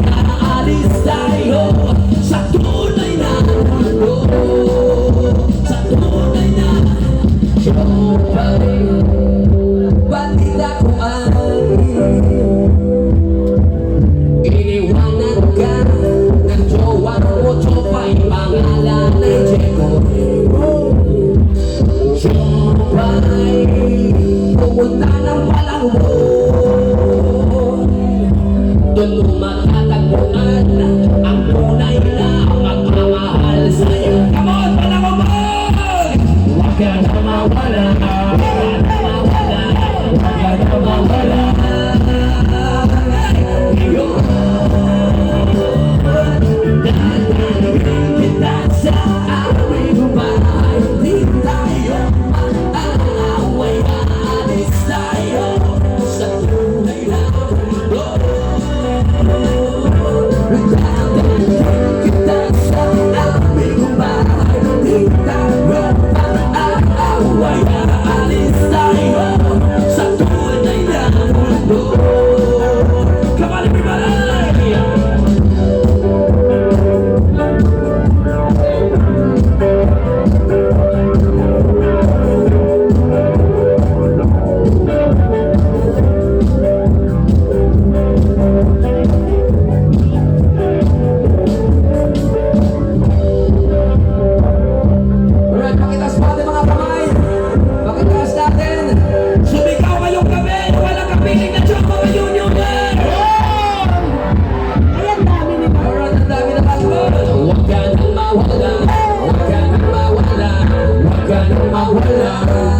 aalis tayo sa tunay na mundo, sa tunay na tropay. Balita ko ay iniwanan ka ng jowa mo, tropay. Pangalan ay Jeko. Tropay, pumunta ng Palangbo, doon mo matatagpuan ang tunay na magmamahal sa'yo. Come on, Palangbo boy! Huwag ka na mawala, huwag ka na mawala, huwag ka na mawala. Dadalhin kita sa aming bahay, di tayo mag-aaway, aalis tayo sa tunay na mundo. Dadalhin kita sa aming bahay, di tayo mag-aaway, aalis tayo sa tunay na mundo. Come on, everybody! Alright, pakitaas pa natin mga kamay. Pakitaas natin. Sumigaw ngayong gabi. Walang kapiling na joke mga union men. Ay, ang dami nito. Alright, ang dami na kasbol. Huwag ka nang mawala, huwag ka nang mawala, huwag ka nang mawala.